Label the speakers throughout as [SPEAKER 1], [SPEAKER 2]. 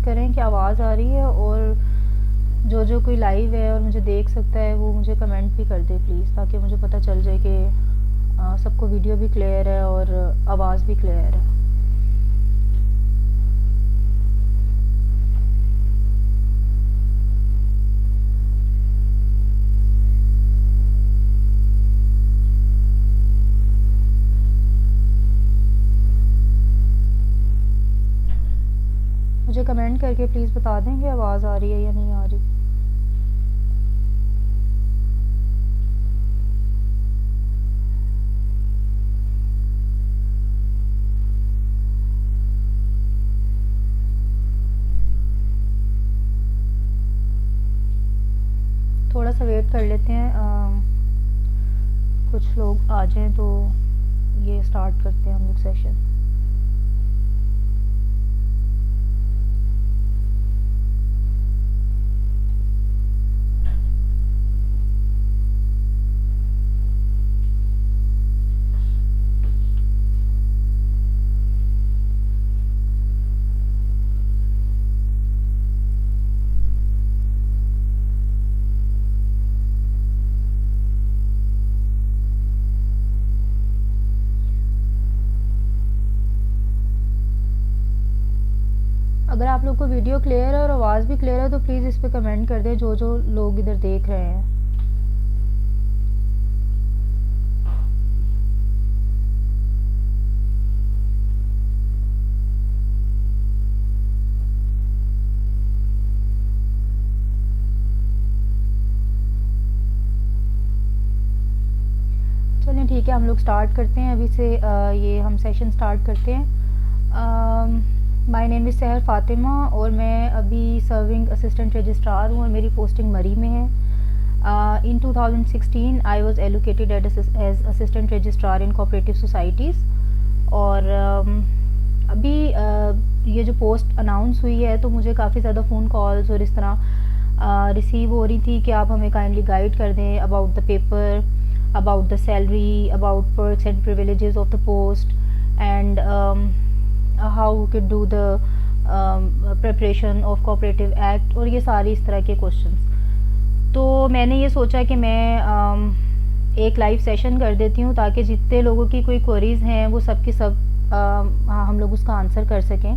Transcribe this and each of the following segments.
[SPEAKER 1] Check करें कि आवाज़ आ रही है, और जो जो कोई लाइव है और मुझे देख सकता है वो मुझे कमेंट भी कर दे प्लीज़, ताकि मुझे पता चल जाए कि सबको वीडियो भी क्लियर है और आवाज़ भी क्लियर है। मुझे कमेंट करके प्लीज़ बता दें कि आवाज़ आ रही है या नहीं आ रही। थोड़ा सा वेट कर लेते हैं, कुछ लोग आ जाएं तो ये स्टार्ट करते हैं हम लोग सेशन। अगर आप लोग को वीडियो क्लियर है और आवाज़ भी क्लियर है तो प्लीज़ इस पे कमेंट कर दें, जो जो लोग इधर देख रहे हैं। चलें ठीक है, हम लोग स्टार्ट करते हैं अभी से। ये हम सेशन स्टार्ट करते हैं। माय नेम इज़ सहर फ़ातिमा और मैं अभी सर्विंग असिस्टेंट रजिस्ट्रार हूँ और मेरी पोस्टिंग मरी में है। In 2016 I was allocated as assistant registrar in cooperative societies, और अभी ये जो पोस्ट अनाउंस हुई है तो मुझे काफ़ी ज़्यादा फ़ोन कॉल्स और इस तरह रिसीव हो रही थी कि आप हमें काइंडली गाइड कर दें about the paper, about the salary, about perks and privileges of the post, and how we could do the preparation of cooperative act, और ये सारी इस तरह के क्वेश्चंस। तो मैंने ये सोचा कि मैं एक लाइव सेशन कर देती हूँ ताकि जितने लोगों की कोई क्वेरीज़ हैं वो सब की सब हम लोग उसका आंसर कर सकें।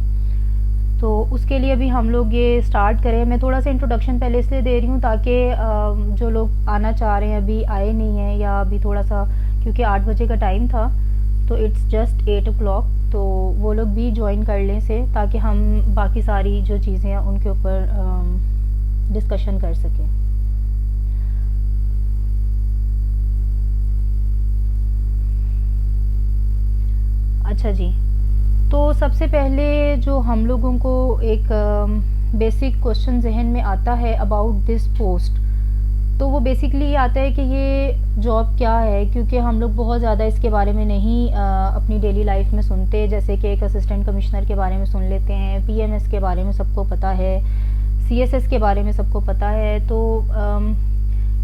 [SPEAKER 1] तो उसके लिए अभी हम लोग ये स्टार्ट करें। मैं थोड़ा सा इंट्रोडक्शन पहले इसलिए दे रही हूँ ताकि जो लोग आना चाह रहे हैं अभी आए नहीं हैं, या अभी थोड़ा सा क्योंकि 8 बजे का टाइम था तो इट्स जस्ट 8 o'clock, तो वो लोग भी ज्वाइन कर लें से, ताकि हम बाकी सारी जो चीज़ें हैं उनके ऊपर डिस्कशन कर सकें। अच्छा जी, तो सबसे पहले जो हम लोगों को एक बेसिक क्वेश्चन जहन में आता है अबाउट दिस पोस्ट, तो वो बेसिकली ये आता है कि ये जॉब क्या है, क्योंकि हम लोग बहुत ज़्यादा इसके बारे में नहीं अपनी डेली लाइफ में सुनते। जैसे कि एक असिस्टेंट कमिश्नर के बारे में सुन लेते हैं, पीएमएस के बारे में सबको पता है, सीएसएस के बारे में सबको पता है। तो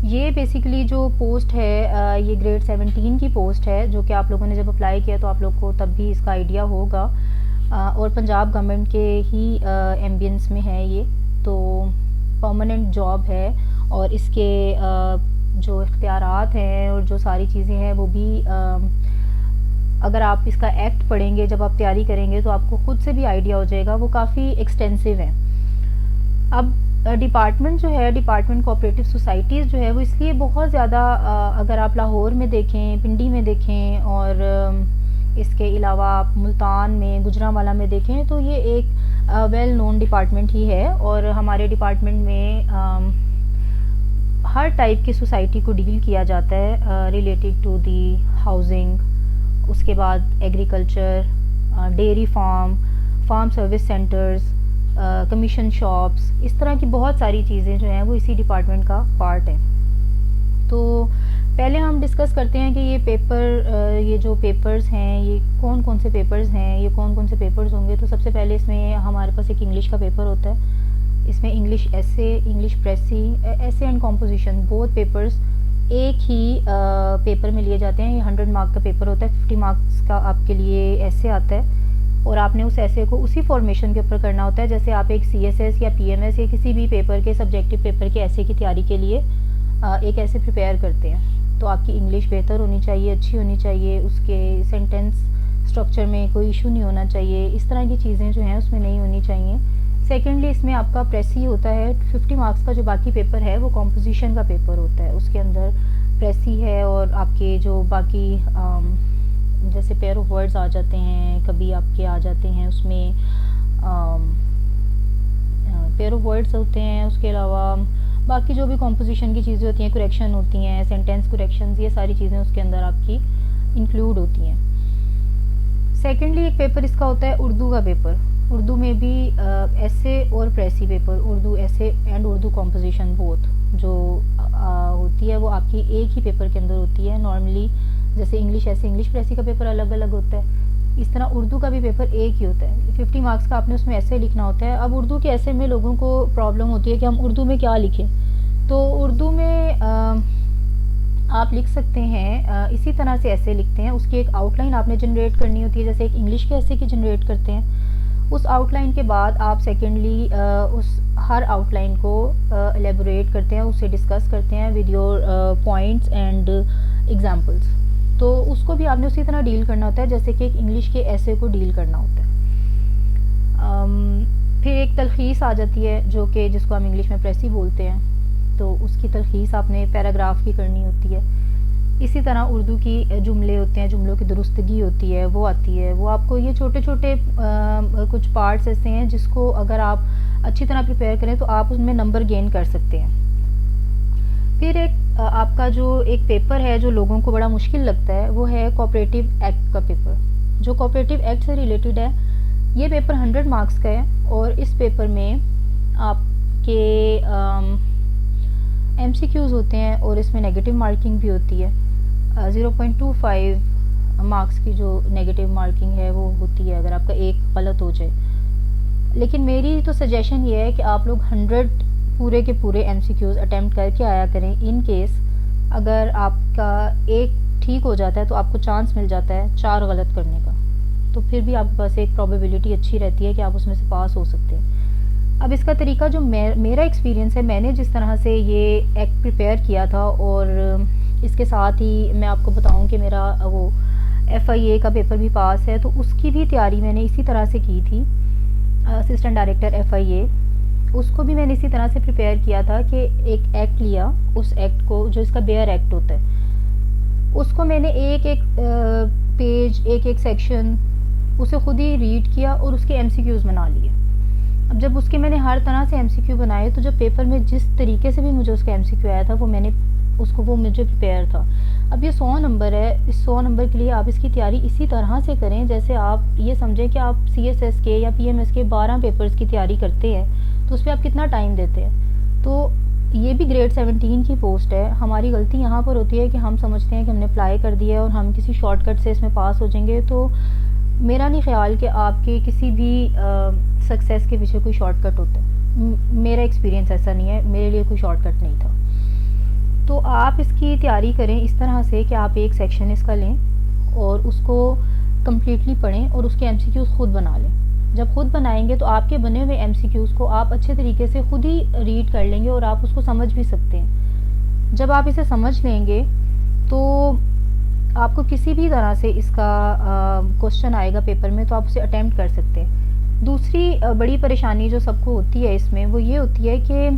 [SPEAKER 1] ये बेसिकली जो पोस्ट है ये ग्रेड 17 की पोस्ट है, जो कि आप लोगों ने जब अप्लाई किया तो आप लोग को तब भी इसका आइडिया होगा, और पंजाब गवर्नमेंट के ही एम्बियंस में है ये। तो परमानेंट जॉब है और इसके जो इख्तियारात हैं और जो सारी चीज़ें हैं वो भी अगर आप इसका एक्ट पढ़ेंगे, जब आप तैयारी करेंगे तो आपको खुद से भी आइडिया हो जाएगा, वो काफ़ी एक्सटेंसिव है। अब डिपार्टमेंट जो है, डिपार्टमेंट कोऑपरेटिव सोसाइटीज़ जो है वो इसलिए बहुत ज़्यादा अगर आप लाहौर में देखें, पिंडी में देखें, और इसके अलावा आप मुल्तान में, गुजरांवाला में देखें, तो ये एक वेल नोन डिपार्टमेंट ही है। और हमारे डिपार्टमेंट में हर टाइप की सोसाइटी को डील किया जाता है रिलेटेड टू दी हाउसिंग, उसके बाद agriculture, dairy farm, farm service centres, commission shops, इस तरह की बहुत सारी चीज़ें जो हैं वो इसी डिपार्टमेंट का पार्ट है। तो पहले हम डिस्कस करते हैं कि ये पेपर, ये जो पेपर्स हैं ये कौन कौन से पेपर्स हैं, ये कौन कौन से पेपर्स होंगे। तो सबसे पहले इसमें हमारे पास एक इंग्लिश का पेपर होता है, इसमें English essay, English precis, essay and composition, both papers एक ही पेपर में लिए जाते हैं। ये 100 मार्क का पेपर होता है, 50 मार्क्स का आपके लिए एसे आता है और आपने उस ऐसे को उसी फॉर्मेशन के ऊपर करना होता है जैसे आप एक CSS या PMS या किसी भी पेपर के सब्जेक्टिव पेपर के ऐसे की तैयारी के लिए एक ऐसे प्रिपेयर करते हैं। तो आपकी इंग्लिश बेहतर होनी चाहिए, अच्छी होनी चाहिए, उसके सेंटेंस स्ट्रक्चर में कोई इशू नहीं होना चाहिए, इस तरह की चीज़ें जो हैं उसमें नहीं होनी चाहिए। सेकेंडली इसमें आपका प्रेसी होता है, 50 मार्क्स का जो बाकी पेपर है वो कॉम्पोजिशन का पेपर होता है, उसके अंदर प्रेसी है और आपके जो बाकी जैसे पेयर ऑफ वर्ड्स आ जाते हैं, कभी आपके आ जाते हैं उसमें पेयर ऑफ वर्ड्स होते हैं, उसके अलावा बाकी जो भी कॉम्पोजिशन की चीज़ें होती हैं, करेक्शन होती हैं, सेंटेंस करेक्शंस, ये सारी चीज़ें उसके अंदर आपकी इंक्लूड होती हैं। सेकेंडली एक पेपर इसका होता है उर्दू का पेपर। उर्दू में भी ऐसे और प्रेसी पेपर, उर्दू ऐसे एंड उर्दू कॉम्पोजिशन बोथ जो होती है वो आपकी एक ही पेपर के अंदर होती है। नॉर्मली जैसे इंग्लिश ऐसे इंग्लिश प्रेसी का पेपर अलग अलग होता है, इस तरह उर्दू का भी पेपर एक ही होता है। 50 मार्क्स का आपने उसमें ऐसे लिखना होता है। अब उर्दू के ऐसे में लोगों को प्रॉब्लम होती है कि हम उर्दू में क्या लिखें, तो उर्दू में आप लिख सकते हैं इसी तरह से ऐसे लिखते हैं, उसकी एक आउटलाइन आपने जनरेट करनी होती है जैसे एक इंग्लिश के ऐसे की जनरेट करते हैं। उस आउटलाइन के बाद आप सेकेंडली उस हर आउटलाइन को एलेबोरेट करते हैं, उसे डिस्कस करते हैं with your points and examples. तो उसको भी आपने उसी तरह डील करना होता है जैसे कि एक इंग्लिश के ऐसे को डील करना होता है। फिर एक तलखीस आ जाती है जो कि जिसको हम इंग्लिश में प्रेसी बोलते हैं, तो उसकी तलखीस आपने पैराग्राफ की करनी होती है। इसी तरह उर्दू की जुमले होते हैं, जुमलों की दुरुस्तगी होती है वो आती है। वो आपको ये छोटे छोटे कुछ पार्ट्स ऐसे हैं जिसको अगर आप अच्छी तरह प्रिपेयर करें तो आप उसमें नंबर गेन कर सकते हैं। फिर एक आपका जो एक पेपर है जो लोगों को बड़ा मुश्किल लगता है वो है कोऑपरेटिव एक्ट का पेपर, जो कोऑपरेटिव एक्ट से रिलेटेड है। ये पेपर 100 मार्क्स का है और इस पेपर में आपके MCQs होते हैं और इसमें नेगेटिव मार्किंग भी होती है। 0.25 मार्क्स की जो नेगेटिव मार्किंग है वो होती है अगर आपका एक गलत हो जाए। लेकिन मेरी तो सजेशन ये है कि आप लोग 100 पूरे के पूरे MCQs अटेम्प्ट करके आया करें। इन केस अगर आपका एक ठीक हो जाता है तो आपको चांस मिल जाता है 4 गलत करने का, तो फिर भी आपके पास एक प्रोबेबिलिटी अच्छी रहती है कि आप उसमें से पास हो सकते हैं। अब इसका तरीका जो मेरा एक्सपीरियंस है, मैंने जिस तरह से ये एक्ट प्रिपेयर किया था और इसके साथ ही मैं आपको बताऊं कि मेरा वो FIA का पेपर भी पास है, तो उसकी भी तैयारी मैंने इसी तरह से की थी। असिस्टेंट डायरेक्टर FIA, उसको भी मैंने इसी तरह से प्रिपेयर किया था कि एक एक्ट लिया, उस एक्ट को जो इसका बेयर एक्ट होता है उसको मैंने एक एक पेज एक एक सेक्शन उसे खुद ही रीड किया और उसके MCQs बना लिए। अब जब उसके मैंने हर तरह से MCQ बनाए तो जब पेपर में जिस तरीके से भी मुझे उसका MCQ आया था वो मुझे प्रिपेयर था। अब ये 100 नंबर है, इस 100 नंबर के लिए आप इसकी तैयारी इसी तरह से करें जैसे आप ये समझें कि आप CSS के या PMS के 12 पेपर्स की तैयारी करते हैं, तो उस पर आप कितना टाइम देते हैं। तो ये भी ग्रेड 17 की पोस्ट है। हमारी गलती यहाँ पर होती है कि हम समझते हैं कि हमने अप्लाई कर दिया है और हम किसी शॉर्टकट से इसमें पास हो जाएंगे। तो मेरा नहीं ख्याल कि आपके किसी भी सक्सेस के पीछे कोई शॉर्टकट होता है। मेरा एक्सपीरियंस ऐसा नहीं है, मेरे लिए कोई शॉर्टकट नहीं था। तो आप इसकी तैयारी करें इस तरह से कि आप एक सेक्शन इसका लें और उसको कम्प्लीटली पढ़ें और उसके MCQs खुद बना लें। जब खुद बनाएंगे तो आपके बने हुए MCQs को आप अच्छे तरीके से खुद ही रीड कर लेंगे और आप उसको समझ भी सकते हैं। जब आप इसे समझ लेंगे तो आपको किसी भी तरह से इसका क्वेश्चन आएगा पेपर में तो आप उसे अटेम्प्ट कर सकते हैं। दूसरी बड़ी परेशानी जो सबको होती है इसमें वो ये होती है कि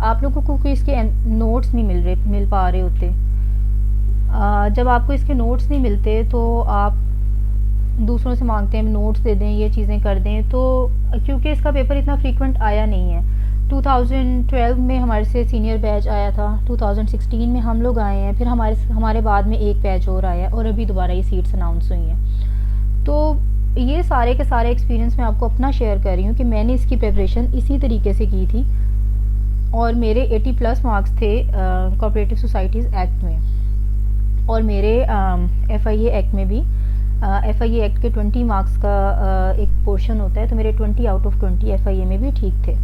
[SPEAKER 1] आप लोगों को कोई इसके नोट्स नहीं मिल पा रहे होते। जब आपको इसके नोट्स नहीं मिलते तो आप दूसरों से मांगते हैं नोट्स दे दें, ये चीज़ें कर दें। तो क्योंकि इसका पेपर इतना फ्रीक्वेंट आया नहीं है, 2012 में हमारे से सीनियर बैच आया था, 2016 में हम लोग आए हैं, फिर हमारे बाद में एक बैच और आया और अभी दोबारा ये सीट्स अनाउंस हुई हैं। तो ये सारे के सारे एक्सपीरियंस मैं आपको अपना शेयर कर रही हूँ कि मैंने इसकी प्रिपरेशन इसी तरीके से की थी और मेरे 80+ मार्क्स थे कोऑपरेटिव सोसाइटीज़ एक्ट में और मेरे FIA एक्ट में भी FIA एक्ट के 20 मार्क्स का एक पोर्शन होता है, तो मेरे 20 आउट ऑफ 20 FIA में भी ठीक थे।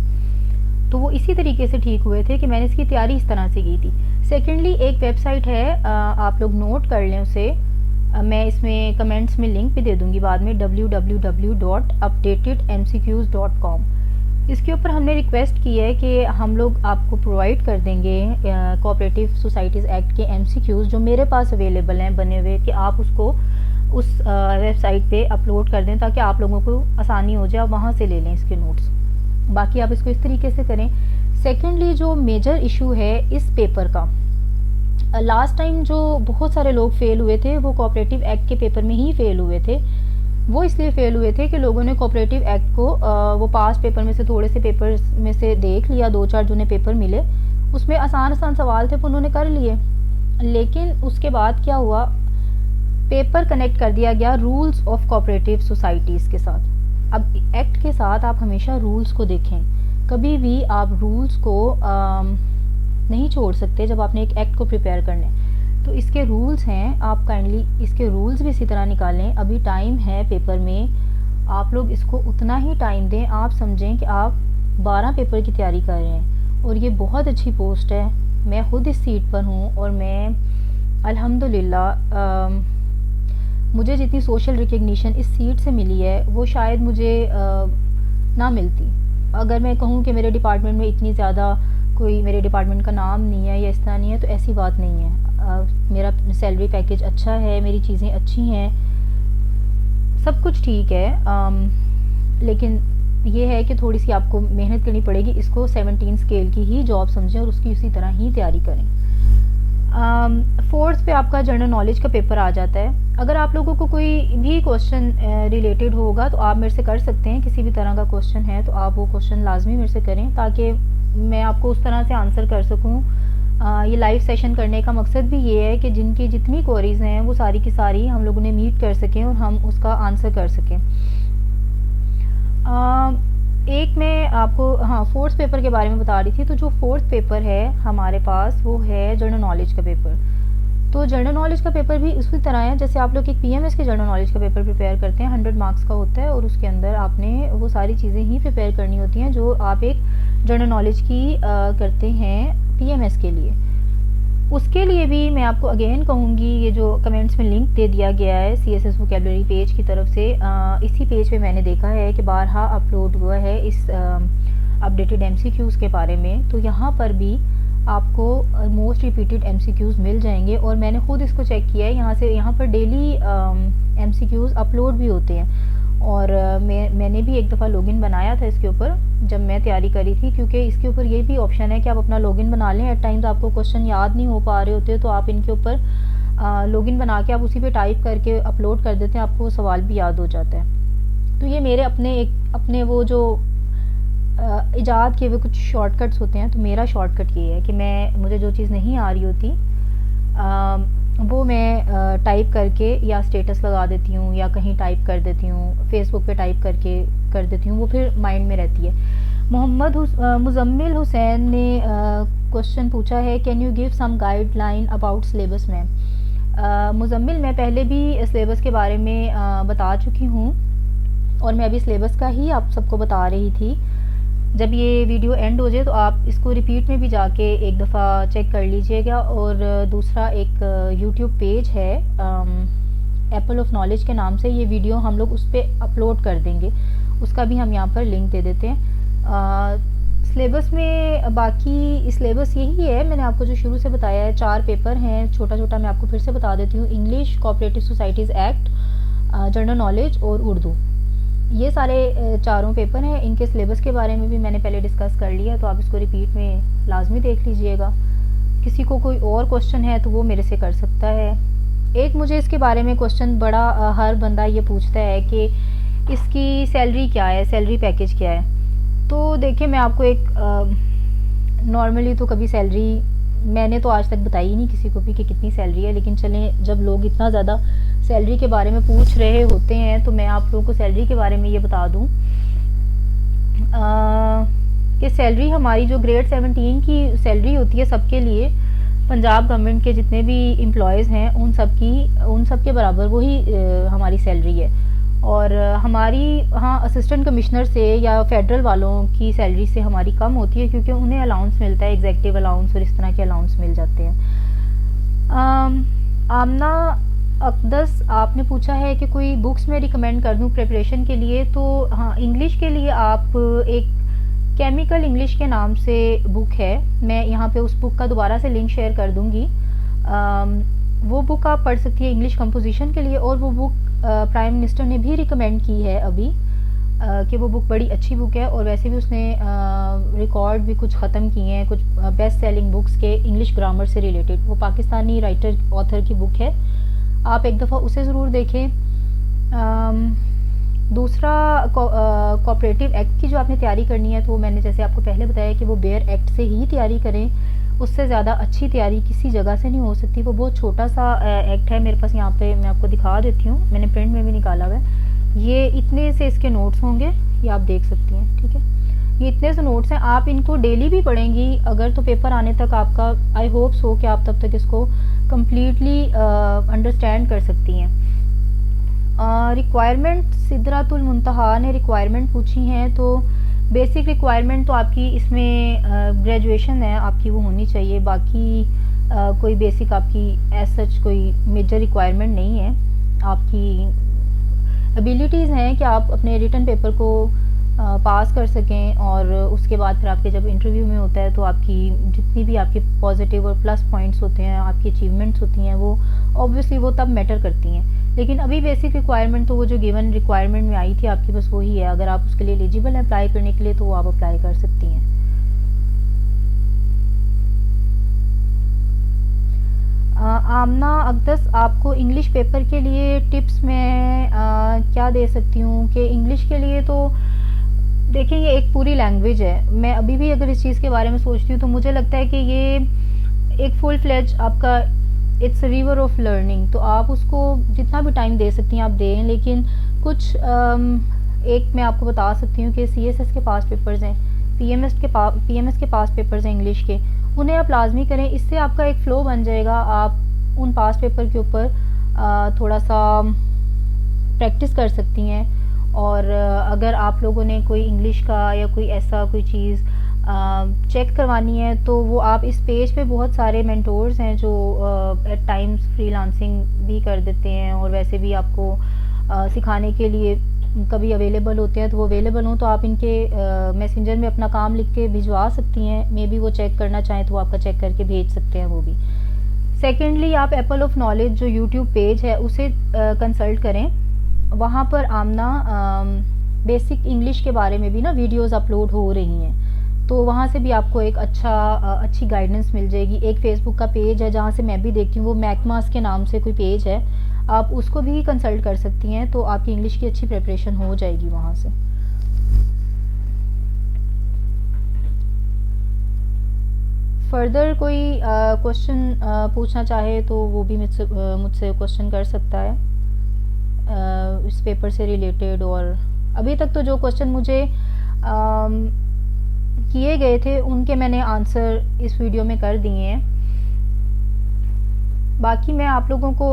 [SPEAKER 1] तो वो इसी तरीके से ठीक हुए थे कि मैंने इसकी तैयारी इस तरह से की थी। सेकेंडली एक वेबसाइट है, आप लोग नोट कर लें उसे, मैं इसमें कमेंट्स में लिंक भी दे दूँगी बाद में, www.updatedmcqs.com। इसके ऊपर हमने रिक्वेस्ट की है कि हम लोग आपको प्रोवाइड कर देंगे कोऑपरेटिव सोसाइटीज़ एक्ट के एमसीक्यूज़ जो मेरे पास अवेलेबल हैं बने हुए, कि आप उसको उस वेबसाइट पे अपलोड कर दें ताकि आप लोगों को आसानी हो जाए, वहाँ से ले लें इसके नोट्स। बाकी आप इसको इस तरीके से करें। सेकेंडली, जो मेजर इशू है इस पेपर का, लास्ट टाइम जो बहुत सारे लोग फेल हुए थे वो कोऑपरेटिव एक्ट के पेपर में ही फेल हुए थे। वो इसलिए फेल हुए थे कि लोगों ने कोऑपरेटिव एक्ट को वो पास पेपर में से थोड़े से पेपर्स में से देख लिया, 2-4 जिन्हें पेपर मिले उसमें आसान आसान सवाल थे वो उन्होंने कर लिए, लेकिन उसके बाद क्या हुआ, पेपर कनेक्ट कर दिया गया रूल्स ऑफ कोऑपरेटिव सोसाइटीज़ के साथ। अब एक्ट के साथ आप हमेशा रूल्स को देखें, कभी भी आप रूल्स को नहीं छोड़ सकते जब आपने एक एक्ट को प्रिपेयर करने। तो इसके रूल्स हैं, आप काइंडली इसके रूल्स भी इसी तरह निकालें। अभी टाइम है पेपर में, आप लोग इसको उतना ही टाइम दें। आप समझें कि आप 12 पेपर की तैयारी कर रहे हैं और ये बहुत अच्छी पोस्ट है। मैं खुद इस सीट पर हूँ और मैं अल्हम्दुलिल्लाह मुझे जितनी सोशल रिकग्निशन इस सीट से मिली है वो शायद मुझे ना मिलती। अगर मैं कहूँ कि मेरे डिपार्टमेंट में इतनी ज़्यादा कोई मेरे डिपार्टमेंट का नाम नहीं है या इस तरह नहीं है, तो ऐसी बात नहीं है। मेरा सैलरी पैकेज अच्छा है, मेरी चीज़ें अच्छी हैं, सब कुछ ठीक है, लेकिन ये है कि थोड़ी सी आपको मेहनत करनी पड़ेगी। इसको 17 स्केल की ही जॉब समझें और उसकी उसी तरह ही तैयारी करें। फोर्थ पे आपका जनरल नॉलेज का पेपर आ जाता है। अगर आप लोगों को कोई भी क्वेश्चन रिलेटेड होगा तो आप मेरे से कर सकते हैं, किसी भी तरह का क्वेश्चन है तो आप वो क्वेश्चन लाजमी मेरे से करें ताकि मैं आपको उस तरह से आंसर कर सकूं। ये लाइव सेशन करने का मकसद भी ये है कि जिनकी जितनी क्वेरीज हैं वो सारी की सारी हम लोगों ने मीट कर सकें और हम उसका आंसर कर सकें। एक मैं आपको फोर्थ पेपर के बारे में बता रही थी। तो जो फोर्थ पेपर है हमारे पास वो है जनरल नॉलेज का पेपर। तो जनरल नॉलेज का पेपर भी उसी तरह है जैसे आप लोग एक पीएमएस के जनरल नॉलेज का पेपर प्रिपेयर करते हैं, 100 मार्क्स का होता है और उसके अंदर आपने वो सारी चीज़ें ही प्रिपेयर करनी होती हैं जो आप एक जनरल नॉलेज की करते हैं पीएमएस के लिए। उसके लिए भी मैं आपको अगेन कहूँगी, ये जो कमेंट्स में लिंक दे दिया गया है सीएसएस वोकैबुलरी पेज की तरफ से, इसी पेज पे मैंने देखा है कि बारहा अपलोड हुआ है इस अपडेटेड एमसीक्यूज़ के बारे में। तो यहाँ पर भी आपको मोस्ट रिपीटेड एमसीक्यूज़ मिल जाएंगे और मैंने खुद इसको चेक किया है। यहाँ पर डेली एमसीक्यूज़ अपलोड भी होते हैं और मैंने भी एक दफ़ा लॉगिन बनाया था इसके ऊपर जब मैं तैयारी करी थी, क्योंकि इसके ऊपर ये भी ऑप्शन है कि आप अपना लॉगिन बना लें। एट टाइम्स आपको क्वेश्चन याद नहीं हो पा रहे होते तो आप इनके ऊपर लॉगिन बना के आप उसी पे टाइप करके अपलोड कर देते हैं, आपको वो सवाल भी याद हो जाता है। तो ये मेरे अपने वो जो इजाद किए हुए कुछ शॉर्टकट्स होते हैं। तो मेरा शॉर्टकट ये है कि मुझे जो चीज़ नहीं आ रही होती वो मैं टाइप करके या स्टेटस लगा देती हूँ या कहीं टाइप कर देती हूँ, फेसबुक पे टाइप करके कर देती हूँ, वो फिर माइंड में रहती है। मोहम्मद मुजम्मिल हुसैन ने क्वेश्चन पूछा है, can you give some guideline about syllabus में। मुजम्मिल, मैं पहले भी सिलेबस के बारे में बता चुकी हूँ और मैं अभी सिलेबस का ही आप सबको बता रही थी। जब ये वीडियो एंड हो जाए तो आप इसको रिपीट में भी जाके एक दफ़ा चेक कर लीजिएगा। और दूसरा एक यूट्यूब पेज है एप्पल ऑफ नॉलेज के नाम से, ये वीडियो हम लोग उस पर अपलोड कर देंगे, उसका भी हम यहाँ पर लिंक दे देते हैं। सिलेबस में बाकी सिलेबस यही है, मैंने आपको जो शुरू से बताया है। 4 पेपर हैं, छोटा छोटा मैं आपको फिर से बता देती हूँ। English, cooperative societies act, general knowledge और उर्दू, ये सारे चारों पेपर हैं। इनके सिलेबस के बारे में भी मैंने पहले डिस्कस कर लिया, तो आप इसको रिपीट में लाजमी देख लीजिएगा। किसी को कोई और क्वेश्चन है तो वो मेरे से कर सकता है। एक मुझे इसके बारे में क्वेश्चन बड़ा हर बंदा ये पूछता है कि इसकी सैलरी क्या है, सैलरी पैकेज क्या है। तो देखिए, मैं आपको एक नॉर्मली तो कभी सैलरी मैंने तो आज तक बताई ही नहीं किसी को भी कि कितनी सैलरी है, लेकिन चलें, जब लोग इतना ज़्यादा सैलरी के बारे में पूछ रहे होते हैं तो मैं आप लोगों को सैलरी के बारे में ये बता दूं कि सैलरी हमारी जो ग्रेड 17 की सैलरी होती है सबके लिए, पंजाब गवर्नमेंट के जितने भी एम्प्लॉयज़ हैं उन सब के बराबर वही हमारी सैलरी है। और हमारी असिस्टेंट कमिश्नर से या फेडरल वालों की सैलरी से हमारी कम होती है, क्योंकि उन्हें अलाउंस मिलता है, एग्जेक्टिव अलाउंस और इस तरह के अलाउंस मिल जाते हैं। आमना अक़दस आपने पूछा है कि कोई बुक्स मैं रिकमेंड कर दूं प्रिपरेशन के लिए, तो हाँ, इंग्लिश के लिए आप एक केमिकल इंग्लिश के नाम से बुक है, मैं यहाँ पे उस बुक का दोबारा से लिंक शेयर कर दूंगी। वो बुक आप पढ़ सकती है इंग्लिश कंपोजिशन के लिए, और वो बुक प्राइम मिनिस्टर ने भी रिकमेंड की है अभी कि वो बुक बड़ी अच्छी बुक है, और वैसे भी उसने रिकॉर्ड भी कुछ ख़त्म किए हैं, कुछ बेस्ट सेलिंग बुक्स के इंग्लिश ग्रामर से रिलेटेड। वो पाकिस्तानी राइटर ऑथर की बुक है, आप एक दफ़ा उसे ज़रूर देखें। दूसरा कोऑपरेटिव एक्ट की जो आपने तैयारी करनी है, तो मैंने जैसे आपको पहले बताया कि वो बेयर एक्ट से ही तैयारी करें, उससे ज़्यादा अच्छी तैयारी किसी जगह से नहीं हो सकती। वो बहुत छोटा सा एक्ट है, मेरे पास यहाँ पे मैं आपको दिखा देती हूँ, मैंने प्रिंट में भी निकाला हुआ है। ये इतने से इसके नोट्स होंगे, ये आप देख सकती हैं, ठीक है। ये इतने से नोट्स हैं, आप इनको डेली भी पढ़ेंगी अगर, तो पेपर आने तक आपका आई होप सो कि आप तब तक इसको कम्प्लीटली अंडरस्टैंड कर सकती हैं। रिक्वायरमेंट सिदरातुल मुंतहा ने रिक्वायरमेंट पूछी हैं, तो बेसिक रिक्वायरमेंट तो आपकी इसमें ग्रेजुएशन है आपकी, वो होनी चाहिए। बाकी कोई बेसिक आपकी एज सच कोई मेजर रिक्वायरमेंट नहीं है। आपकी एबिलिटीज़ हैं कि आप अपने रिटन पेपर को पास कर सकें, और उसके बाद फिर आपके जब इंटरव्यू में होता है तो आपकी जितनी भी आपकी पॉजिटिव और प्लस पॉइंट्स होते हैं, आपकी अचीवमेंट्स होती हैं, वो ऑब्वियसली वो तब मैटर करती हैं। लेकिन अभी बेसिक रिक्वायरमेंट तो वो जो गिवन रिक्वायरमेंट में आई थी आपकी, बस वही है। अगर आप उसके लिए एलिजिबल हैं अप्लाई करने के लिए, तो वो आप अप्लाई कर सकती हैं। आमना अक़दस, आपको इंग्लिश पेपर के लिए टिप्स मैं क्या दे सकती हूँ कि इंग्लिश के लिए तो देखिए ये एक पूरी लैंग्वेज है। मैं अभी भी अगर इस चीज़ के बारे में सोचती हूँ तो मुझे लगता है कि ये एक फुल फ्लेज आपका इट्स रिवर ऑफ लर्निंग, तो आप उसको जितना भी टाइम दे सकती हैं आप दें। लेकिन कुछ एक मैं आपको बता सकती हूँ कि CSS के पास पेपर्स हैं, PMS के पास पेपर्स हैं इंग्लिश के, उन्हें आप लाजमी करें। इससे आपका एक फ़्लो बन जाएगा, आप उन पास पेपर के ऊपर थोड़ा सा प्रैक्टिस कर सकती हैं। और अगर आप लोगों ने कोई इंग्लिश का या कोई ऐसा कोई चीज़ चेक करवानी है, तो वो आप इस पेज पे बहुत सारे मेंटोर्स हैं जो एट टाइम्स फ्रीलांसिंग भी कर देते हैं, और वैसे भी आपको सिखाने के लिए कभी अवेलेबल होते हैं। तो वो अवेलेबल हों तो आप इनके मैसेंजर में अपना काम लिख के भिजवा सकती हैं। मे बी वो चेक करना चाहें तो आपका चेक करके भेज सकते हैं वो भी। सेकेंडली, आप एप्पल ऑफ नॉलेज जो यूट्यूब पेज है उसे कंसल्ट करें। वहाँ पर आमना बेसिक इंग्लिश के बारे में भी ना वीडियोस अपलोड हो रही हैं, तो वहाँ से भी आपको एक अच्छी गाइडेंस मिल जाएगी। एक फेसबुक का पेज है जहाँ से मैं भी देखती हूँ, वो मैकमास के नाम से कोई पेज है, आप उसको भी कंसल्ट कर सकती हैं, तो आपकी इंग्लिश की अच्छी प्रिपरेशन हो जाएगी वहाँ से। फर्दर कोई क्वेश्चन पूछना चाहे तो वो भी मुझसे क्वेश्चन कर सकता है इस पेपर से रिलेटेड। और अभी तक तो जो क्वेश्चन मुझे किए गए थे उनके मैंने आंसर इस वीडियो में कर दिए हैं। बाकी मैं आप लोगों को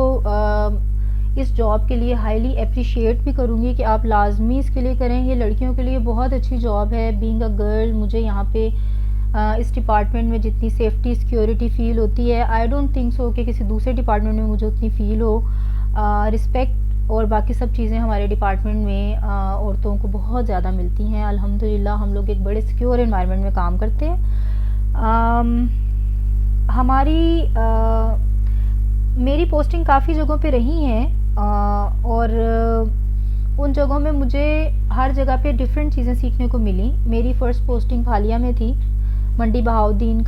[SPEAKER 1] इस जॉब के लिए हाईली अप्रिशिएट भी करूँगी कि आप लाजमी इसके लिए करें। ये लड़कियों के लिए बहुत अच्छी जॉब है। बीइंग अ गर्ल, मुझे यहाँ पे इस डिपार्टमेंट में जितनी सेफ्टी सिक्योरिटी फ़ील होती है, आई डोंट थिंक सो कि किसी दूसरे डिपार्टमेंट में मुझे उतनी फ़ील हो। रिस्पेक्ट और बाकी सब चीज़ें हमारे डिपार्टमेंट में औरतों को बहुत ज़्यादा मिलती हैं। अल्हम्दुलिल्लाह हम लोग एक बड़े सिक्योर एनवायरनमेंट में काम करते हैं। मेरी पोस्टिंग काफ़ी जगहों पे रही हैं, और उन जगहों में मुझे हर जगह पे डिफरेंट चीज़ें सीखने को मिली। मेरी फ़र्स्ट पोस्टिंग फालिया में थी, मंडी बहाउद्दीन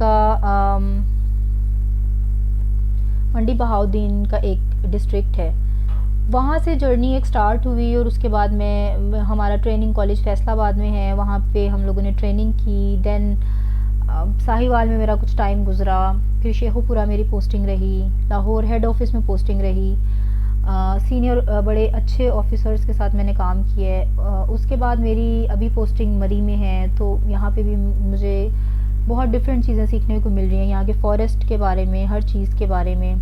[SPEAKER 1] का एक डिस्ट्रिक्ट है। वहाँ से जर्नी एक स्टार्ट हुई, और उसके बाद में हमारा ट्रेनिंग कॉलेज फैसलाबाद में है, वहाँ पे हम लोगों ने ट्रेनिंग की। देन साहिवाल में मेरा कुछ टाइम गुजरा, फिर शेखुपुरा मेरी पोस्टिंग रही, लाहौर हेड ऑफिस में पोस्टिंग रही। सीनियर बड़े अच्छे ऑफिसर्स के साथ मैंने काम किया है। उसके बाद मेरी अभी पोस्टिंग मरी में है, तो यहाँ पे भी मुझे बहुत डिफरेंट चीज़ें सीखने को मिल रही हैं, यहाँ के फॉरेस्ट के बारे में, हर चीज़ के बारे में।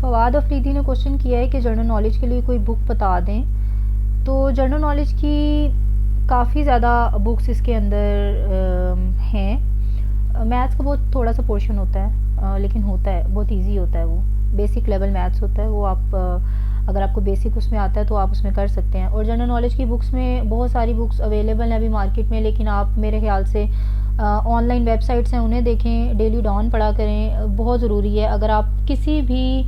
[SPEAKER 1] फवाद अफरीदी ने क्वेश्चन किया है कि जनरल नॉलेज के लिए कोई बुक बता दें। तो जनरल नॉलेज की काफ़ी ज़्यादा बुक्स इसके अंदर हैं। मैथ्स का बहुत थोड़ा सा पोर्शन होता है, लेकिन होता है, बहुत इजी होता है वो। बेसिक लेवल मैथ्स होता है वो आप अगर आपको बेसिक उसमें आता है तो आप उसमें कर सकते हैं। और जनरल नॉलेज की बुक्स में बहुत सारी बुक्स अवेलेबल हैं अभी मार्केट में, लेकिन आप मेरे ख्याल से ऑनलाइन वेबसाइट्स हैं उन्हें देखें, डेली डॉन पढ़ा करें, बहुत ज़रूरी है। अगर आप किसी भी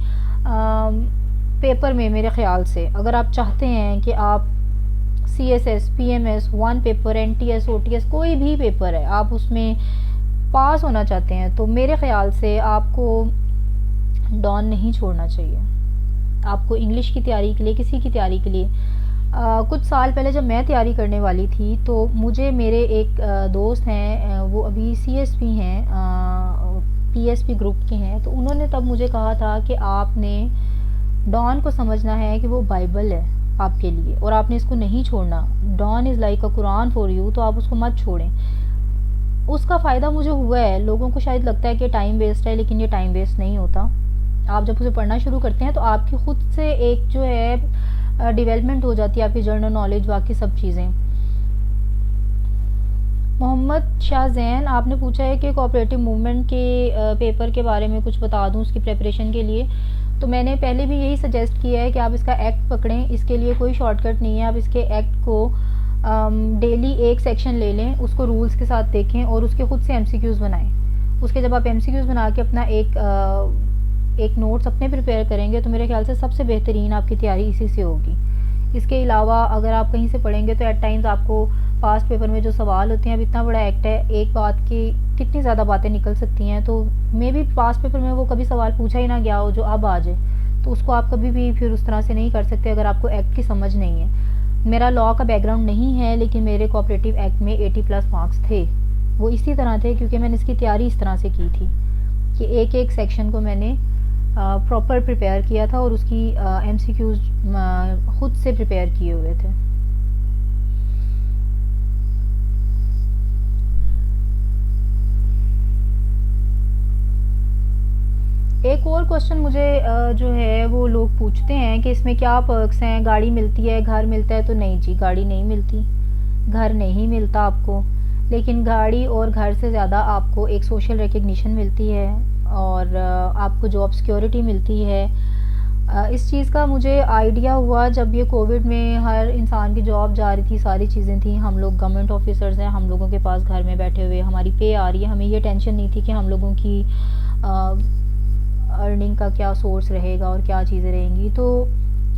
[SPEAKER 1] पेपर में, मेरे ख्याल से अगर आप चाहते हैं कि आप CSS, PMS, one paper, NTS, OTS, कोई भी पेपर है आप उसमें पास होना चाहते हैं, तो मेरे ख्याल से आपको डॉन नहीं छोड़ना चाहिए। आपको इंग्लिश की तैयारी के लिए, किसी की तैयारी के लिए, कुछ साल पहले जब मैं तैयारी करने वाली थी तो मुझे मेरे एक दोस्त हैं, वो अभी CSP हैं, PSP ग्रुप के हैं, तो उन्होंने तब मुझे कहा था कि आपने डॉन को समझना है कि वो बाइबल है आपके लिए और आपने इसको नहीं छोड़ना। Dawn is like a Quran for you, तो आप उसको मत छोड़ें। उसका फ़ायदा मुझे हुआ है। लोगों को शायद लगता है कि टाइम वेस्ट है, लेकिन ये टाइम वेस्ट नहीं होता। आप जब उसे पढ़ना शुरू करते हैं तो आपकी खुद से एक जो है डेवलपमेंट हो जाती है, आपकी जनरल नॉलेज, बाकी सब चीज़ें। मोहम्मद शाह जैन, आपने पूछा है कि कोऑपरेटिव मूवमेंट के पेपर के बारे में कुछ बता दूं उसकी प्रिपरेशन के लिए। तो मैंने पहले भी यही सजेस्ट किया है कि आप इसका एक्ट पकड़ें। इसके लिए कोई शॉर्टकट नहीं है। आप इसके एक्ट को डेली एक सेक्शन ले लें, उसको रूल्स के साथ देखें और उसके खुद से MCQs बनाएं। उसके जब आप MCQs बना के अपना एक नोट्स अपने प्रिपेयर करेंगे तो मेरे ख्याल से सबसे बेहतरीन आपकी तैयारी इसी से होगी। इसके अलावा अगर आप कहीं से पढ़ेंगे तो एट टाइम्स आपको पास्ट पेपर में जो सवाल होते हैं, अब इतना बड़ा एक्ट है, एक बात की कितनी ज़्यादा बातें निकल सकती हैं, तो मे भी पास्ट पेपर में वो कभी सवाल पूछा ही ना गया हो जो अब आ जाए, तो उसको आप कभी भी फिर उस तरह से नहीं कर सकते अगर आपको एक्ट की समझ नहीं है। मेरा लॉ का बैकग्राउंड नहीं है, लेकिन मेरे कोऑपरेटिव एक्ट में 80+ मार्क्स थे। वो इसी तरह थे क्योंकि मैंने इसकी तैयारी इस तरह से की थी कि एक एक सेक्शन को मैंने प्रॉपर प्रिपेयर किया था और उसकी MCQs खुद से प्रिपेयर किए हुए थे। एक और क्वेश्चन मुझे जो है वो लोग पूछते हैं कि इसमें क्या पर्क्स हैं, गाड़ी मिलती है, घर मिलता है। तो नहीं जी, गाड़ी नहीं मिलती, घर नहीं मिलता आपको, लेकिन गाड़ी और घर से ज़्यादा आपको एक सोशल रिकग्निशन मिलती है और आपको जॉब सिक्योरिटी मिलती है। इस चीज़ का मुझे आइडिया हुआ जब ये कोविड में हर इंसान की जॉब जा रही थी, सारी चीज़ें थी, हम लोग गवर्नमेंट ऑफिसर्स हैं, हम लोगों के पास घर में बैठे हुए हमारी पे आ रही है, हमें ये टेंशन नहीं थी कि हम लोगों की अर्निंग का क्या सोर्स रहेगा और क्या चीज़ें रहेंगी। तो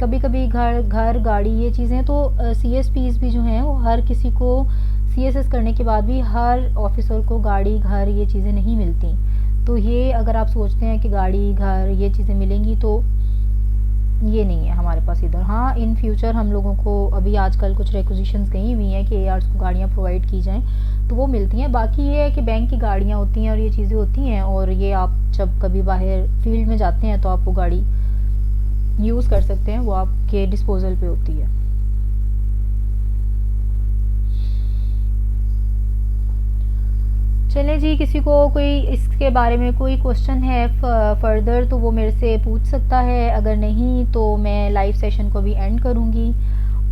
[SPEAKER 1] कभी कभी घर गाड़ी ये चीज़ें, तो CSPs भी जो हैं वो हर किसी को CSS करने के बाद भी हर ऑफिसर को गाड़ी घर ये चीज़ें नहीं मिलती। तो ये अगर आप सोचते हैं कि गाड़ी घर ये चीज़ें मिलेंगी, तो ये नहीं है हमारे पास इधर। हाँ, इन फ्यूचर हम लोगों को अभी आजकल कुछ रिक्विजिशंस गई हुई हैं कि ARs को गाड़ियाँ प्रोवाइड की जाएं, तो वो मिलती हैं। बाकी ये है कि बैंक की गाड़ियाँ होती हैं और ये चीज़ें होती हैं, और ये आप जब कभी बाहर फील्ड में जाते हैं तो आप वो गाड़ी यूज़ कर सकते हैं, वो आपके डिस्पोजल पे होती है। चलें जी, किसी को कोई इसके बारे में कोई क्वेश्चन है फर्दर तो वो मेरे से पूछ सकता है, अगर नहीं तो मैं लाइव सेशन को भी एंड करूँगी।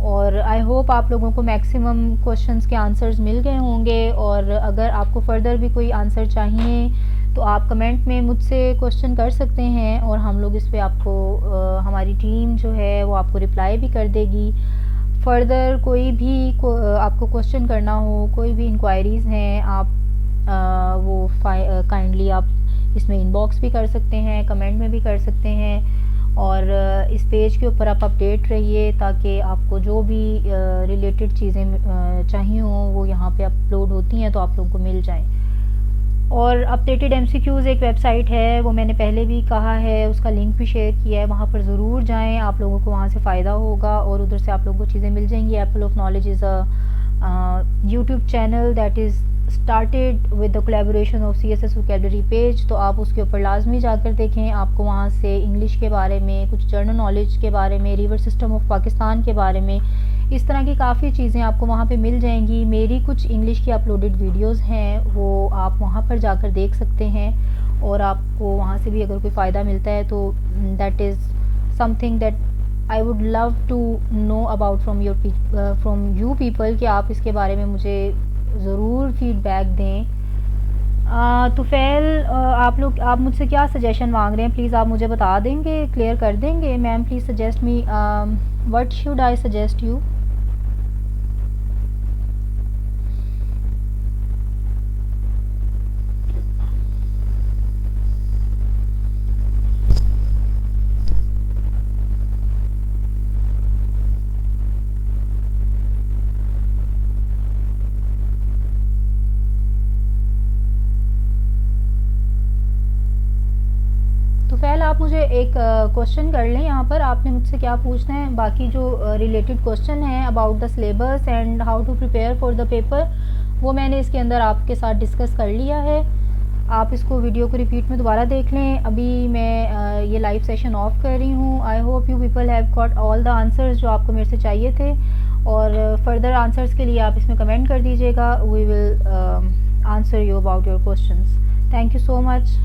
[SPEAKER 1] और आई होप आप लोगों को मैक्सिमम क्वेश्चंस के आंसर्स मिल गए होंगे, और अगर आपको फर्दर भी कोई आंसर चाहिए तो आप कमेंट में मुझसे क्वेश्चन कर सकते हैं और हम लोग इस पे आपको हमारी टीम जो है वो आपको रिप्लाई भी कर देगी। फर्दर कोई भी आपको क्वेश्चन करना हो, कोई भी इंक्वायरीज़ हैं, आप वो काइंडली आप इसमें इनबॉक्स भी कर सकते हैं, कमेंट में भी कर सकते हैं। और इस पेज के ऊपर आप अपडेट रहिए ताकि आपको जो भी रिलेटेड चीज़ें चाहिए हों वो यहाँ पे अपलोड होती हैं तो आप लोगों को मिल जाएं। और अपडेटेड MCQs एक वेबसाइट है, वो मैंने पहले भी कहा है, उसका लिंक भी शेयर किया है, वहाँ पर ज़रूर जाएं, आप लोगों को वहाँ से फ़ायदा होगा और उधर से आप लोगों को चीज़ें मिल जाएंगी। Apple of knowledge is a YouTube channel that is started with the collaboration of CSS vocabulary page, तो आप उसके ऊपर लाजमी जाकर देखें। आपको वहाँ से इंग्लिश के बारे में, कुछ जनरल नॉलेज के बारे में, रिवर सिस्टम ऑफ पाकिस्तान के बारे में, इस तरह की काफ़ी चीज़ें आपको वहाँ पे मिल जाएंगी। मेरी कुछ इंग्लिश की अपलोडेड वीडियोस हैं, वो आप वहाँ पर जाकर देख सकते हैं और आपको वहाँ से भी अगर कोई फ़ायदा मिलता है तो that is something that I would love to know about from you people, कि आप इसके बारे में मुझे ज़रूर फीडबैक दें। तुफ़ैल, आप मुझसे क्या सजेशन मांग रहे हैं, प्लीज़ आप मुझे बता देंगे, क्लियर कर देंगे। Ma'am please suggest me, what should I suggest you. तो फ़ैल आप मुझे एक क्वेश्चन कर लें यहाँ पर, आपने मुझसे क्या पूछना है। बाकी जो रिलेटेड क्वेश्चन हैं about the syllabus and how to prepare for the paper, वो मैंने इसके अंदर आपके साथ डिस्कस कर लिया है। आप इसको वीडियो को रिपीट में दोबारा देख लें। अभी मैं ये लाइव सेशन ऑफ कर रही हूँ। I hope you people have got all the answers जो आपको मेरे से चाहिए थे, और फर्दर आंसर्स के लिए आप इसमें कमेंट कर दीजिएगा। We will answer you about your questions. Thank you so much.